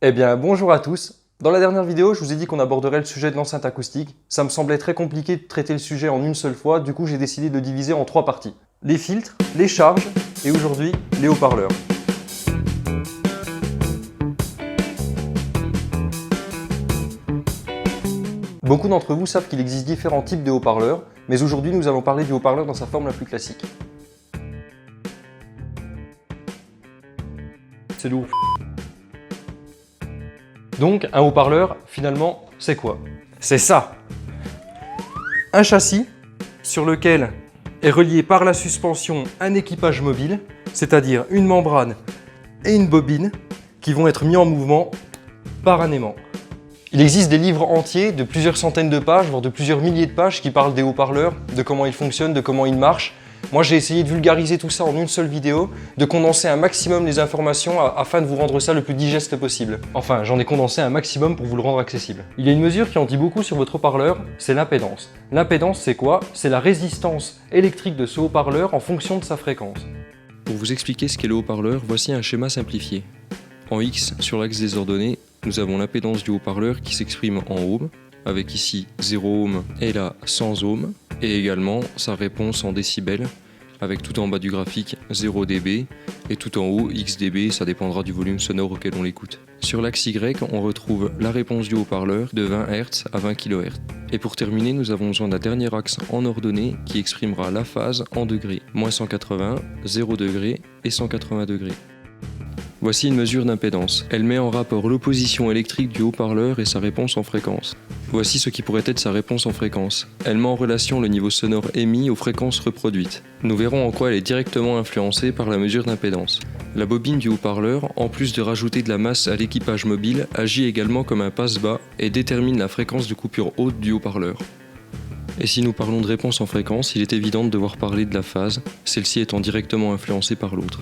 Eh bien, bonjour à tous. Dans la dernière vidéo, je vous ai dit qu'on aborderait le sujet de l'enceinte acoustique. Ça me semblait très compliqué de traiter le sujet en une seule fois, du coup j'ai décidé de diviser en 3 parties. Les filtres, les charges et aujourd'hui, les haut-parleurs. Beaucoup d'entre vous savent qu'il existe différents types de haut-parleurs, mais aujourd'hui nous allons parler du haut-parleur dans sa forme la plus classique. C'est lourd. Donc, un haut-parleur, finalement, c'est quoi? C'est ça! Un châssis sur lequel est relié par la suspension un équipage mobile, c'est-à-dire une membrane et une bobine, qui vont être mis en mouvement par un aimant. Il existe des livres entiers de plusieurs centaines de pages, voire de plusieurs milliers de pages, qui parlent des haut-parleurs, de comment ils fonctionnent, de comment ils marchent. Moi, j'ai essayé de vulgariser tout ça en une seule vidéo, de condenser un maximum les informations afin de vous rendre ça le plus digeste possible. Enfin, j'en ai condensé un maximum pour vous le rendre accessible. Il y a une mesure qui en dit beaucoup sur votre haut-parleur, c'est l'impédance. L'impédance, c'est quoi? C'est la résistance électrique de ce haut-parleur en fonction de sa fréquence. Pour vous expliquer ce qu'est le haut-parleur, voici un schéma simplifié. En X, sur l'axe des ordonnées, nous avons l'impédance du haut-parleur qui s'exprime en ohms, avec ici 0 ohm et là 100 ohms, et également sa réponse en décibels, avec tout en bas du graphique 0 dB, et tout en haut X dB, ça dépendra du volume sonore auquel on l'écoute. Sur l'axe Y, on retrouve la réponse du haut-parleur de 20 Hz à 20 kHz. Et pour terminer, nous avons besoin d'un dernier axe en ordonnée qui exprimera la phase en degrés, moins 180, 0 degrés et 180 degrés. Voici une mesure d'impédance. Elle met en rapport l'opposition électrique du haut-parleur et sa réponse en fréquence. Voici ce qui pourrait être sa réponse en fréquence. Elle met en relation le niveau sonore émis aux fréquences reproduites. Nous verrons en quoi elle est directement influencée par la mesure d'impédance. La bobine du haut-parleur, en plus de rajouter de la masse à l'équipage mobile, agit également comme un passe-bas et détermine la fréquence de coupure haute du haut-parleur. Et si nous parlons de réponse en fréquence, il est évident de devoir parler de la phase, celle-ci étant directement influencée par l'autre.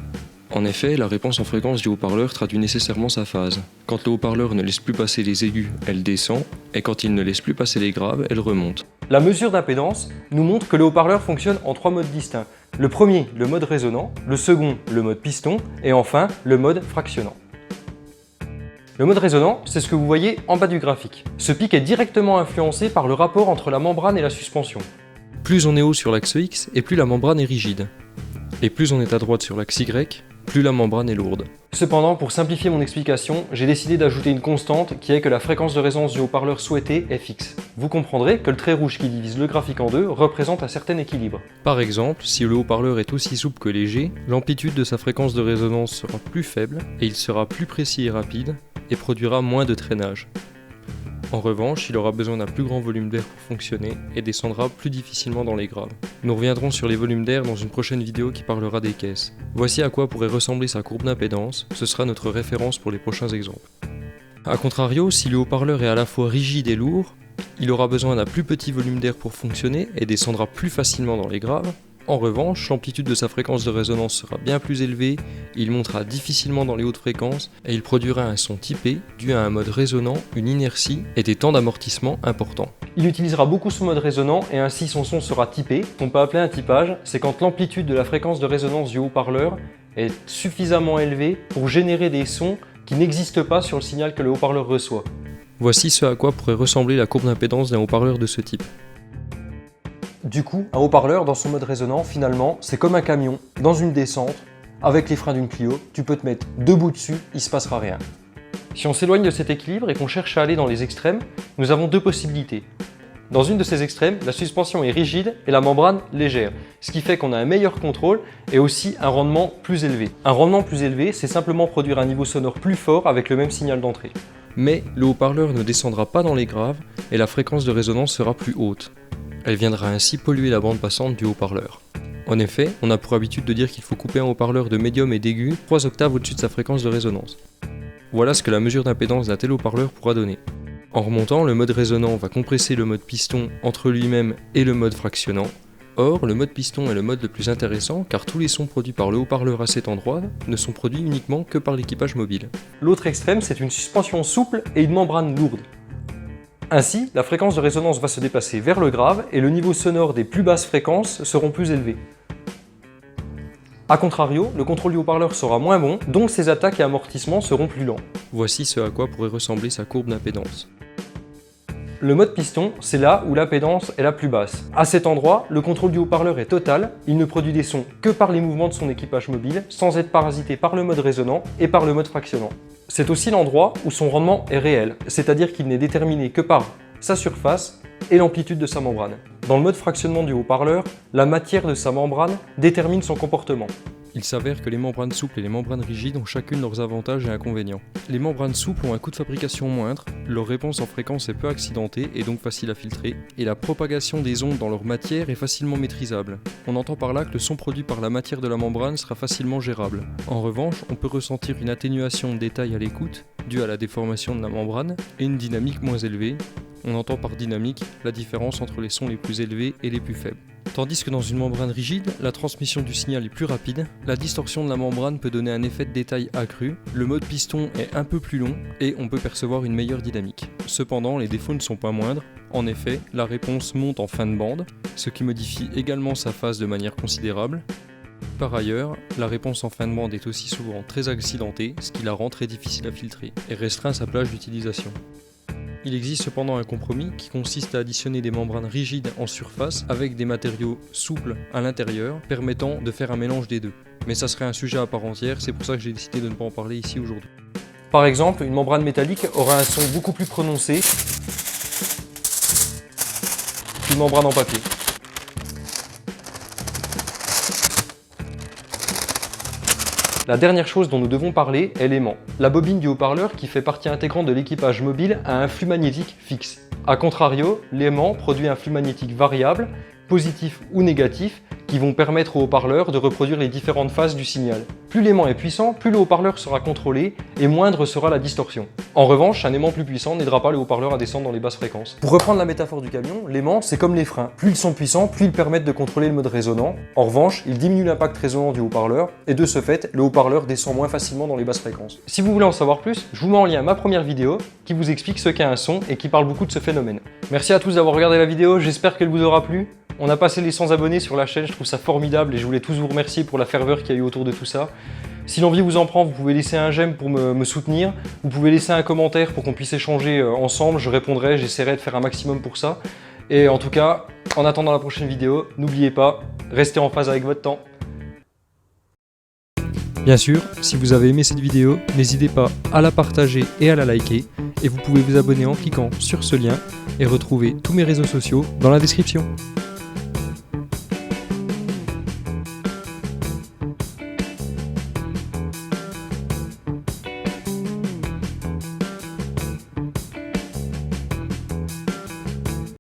En effet, la réponse en fréquence du haut-parleur traduit nécessairement sa phase. Quand le haut-parleur ne laisse plus passer les aigus, elle descend, et quand il ne laisse plus passer les graves, elle remonte. La mesure d'impédance nous montre que le haut-parleur fonctionne en 3 modes distincts. Le premier, le mode résonant, le second, le mode piston, et enfin, le mode fractionnant. Le mode résonant, c'est ce que vous voyez en bas du graphique. Ce pic est directement influencé par le rapport entre la membrane et la suspension. Plus on est haut sur l'axe X, et plus la membrane est rigide. Et plus on est à droite sur l'axe Y, plus la membrane est lourde. Cependant, pour simplifier mon explication, j'ai décidé d'ajouter une constante qui est que la fréquence de résonance du haut-parleur souhaité est fixe. Vous comprendrez que le trait rouge qui divise le graphique en deux représente un certain équilibre. Par exemple, si le haut-parleur est aussi souple que léger, l'amplitude de sa fréquence de résonance sera plus faible et il sera plus précis et rapide et produira moins de traînage. En revanche, il aura besoin d'un plus grand volume d'air pour fonctionner et descendra plus difficilement dans les graves. Nous reviendrons sur les volumes d'air dans une prochaine vidéo qui parlera des caisses. Voici à quoi pourrait ressembler sa courbe d'impédance, ce sera notre référence pour les prochains exemples. A contrario, si le haut-parleur est à la fois rigide et lourd, il aura besoin d'un plus petit volume d'air pour fonctionner et descendra plus facilement dans les graves. En revanche, l'amplitude de sa fréquence de résonance sera bien plus élevée, il montera difficilement dans les hautes fréquences et il produira un son typé dû à un mode résonant, une inertie et des temps d'amortissement importants. Il utilisera beaucoup son mode résonant et ainsi son son sera typé. Ce qu'on peut appeler un typage, c'est quand l'amplitude de la fréquence de résonance du haut-parleur est suffisamment élevée pour générer des sons qui n'existent pas sur le signal que le haut-parleur reçoit. Voici ce à quoi pourrait ressembler la courbe d'impédance d'un haut-parleur de ce type. Du coup, un haut-parleur dans son mode résonant, finalement, c'est comme un camion dans une descente avec les freins d'une Clio. Tu peux te mettre debout dessus, il ne se passera rien. Si on s'éloigne de cet équilibre et qu'on cherche à aller dans les extrêmes, nous avons deux possibilités. Dans une de ces extrêmes, la suspension est rigide et la membrane légère, ce qui fait qu'on a un meilleur contrôle et aussi un rendement plus élevé. Un rendement plus élevé, c'est simplement produire un niveau sonore plus fort avec le même signal d'entrée. Mais le haut-parleur ne descendra pas dans les graves et la fréquence de résonance sera plus haute. Elle viendra ainsi polluer la bande passante du haut-parleur. En effet, on a pour habitude de dire qu'il faut couper un haut-parleur de médium et d'aigu 3 octaves au-dessus de sa fréquence de résonance. Voilà ce que la mesure d'impédance d'un tel haut-parleur pourra donner. En remontant, le mode résonant va compresser le mode piston entre lui-même et le mode fractionnant. Or, le mode piston est le mode le plus intéressant car tous les sons produits par le haut-parleur à cet endroit ne sont produits uniquement que par l'équipage mobile. L'autre extrême, c'est une suspension souple et une membrane lourde. Ainsi, la fréquence de résonance va se déplacer vers le grave et le niveau sonore des plus basses fréquences seront plus élevés. A contrario, le contrôle du haut-parleur sera moins bon, donc ses attaques et amortissements seront plus lents. Voici ce à quoi pourrait ressembler sa courbe d'impédance. Le mode piston, c'est là où l'impédance est la plus basse. À cet endroit, le contrôle du haut-parleur est total, il ne produit des sons que par les mouvements de son équipage mobile, sans être parasité par le mode résonant et par le mode fractionnant. C'est aussi l'endroit où son rendement est réel, c'est-à-dire qu'il n'est déterminé que par sa surface et l'amplitude de sa membrane. Dans le mode fractionnement du haut-parleur, la matière de sa membrane détermine son comportement. Il s'avère que les membranes souples et les membranes rigides ont chacune leurs avantages et inconvénients. Les membranes souples ont un coût de fabrication moindre, leur réponse en fréquence est peu accidentée et donc facile à filtrer, et la propagation des ondes dans leur matière est facilement maîtrisable. On entend par là que le son produit par la matière de la membrane sera facilement gérable. En revanche, on peut ressentir une atténuation des tailles à l'écoute, due à la déformation de la membrane, et une dynamique moins élevée. On entend par dynamique la différence entre les sons les plus élevés et les plus faibles. Tandis que dans une membrane rigide, la transmission du signal est plus rapide, la distorsion de la membrane peut donner un effet de détail accru, le mode piston est un peu plus long et on peut percevoir une meilleure dynamique. Cependant, les défauts ne sont pas moindres. En effet, la réponse monte en fin de bande, ce qui modifie également sa phase de manière considérable. Par ailleurs, la réponse en fin de bande est aussi souvent très accidentée, ce qui la rend très difficile à filtrer et restreint sa plage d'utilisation. Il existe cependant un compromis qui consiste à additionner des membranes rigides en surface avec des matériaux souples à l'intérieur, permettant de faire un mélange des deux. Mais ça serait un sujet à part entière, c'est pour ça que j'ai décidé de ne pas en parler ici aujourd'hui. Par exemple, une membrane métallique aura un son beaucoup plus prononcé qu'une membrane en papier. La dernière chose dont nous devons parler est l'aimant. La bobine du haut-parleur, qui fait partie intégrante de l'équipage mobile, a un flux magnétique fixe. A contrario, l'aimant produit un flux magnétique variable, positif ou négatif, qui vont permettre au haut-parleur de reproduire les différentes phases du signal. Plus l'aimant est puissant, plus le haut-parleur sera contrôlé et moindre sera la distorsion. En revanche, un aimant plus puissant n'aidera pas le haut-parleur à descendre dans les basses fréquences. Pour reprendre la métaphore du camion, l'aimant c'est comme les freins. Plus ils sont puissants, plus ils permettent de contrôler le mode résonant. En revanche, ils diminuent l'impact résonant du haut-parleur et de ce fait, le haut-parleur descend moins facilement dans les basses fréquences. Si vous voulez en savoir plus, je vous mets en lien ma première vidéo qui vous explique ce qu'est un son et qui parle beaucoup de ce phénomène. Merci à tous d'avoir regardé la vidéo, j'espère qu'elle vous aura plu. On a passé les 100 abonnés sur la chaîne, je trouve ça formidable et je voulais tous vous remercier pour la ferveur qu'il y a eu autour de tout ça. Si l'envie vous en prend, vous pouvez laisser un j'aime pour me soutenir, vous pouvez laisser un commentaire pour qu'on puisse échanger ensemble, je répondrai, j'essaierai de faire un maximum pour ça. Et en tout cas, en attendant la prochaine vidéo, n'oubliez pas, restez en phase avec votre temps. Bien sûr, si vous avez aimé cette vidéo, n'hésitez pas à la partager et à la liker, et vous pouvez vous abonner en cliquant sur ce lien et retrouver tous mes réseaux sociaux dans la description.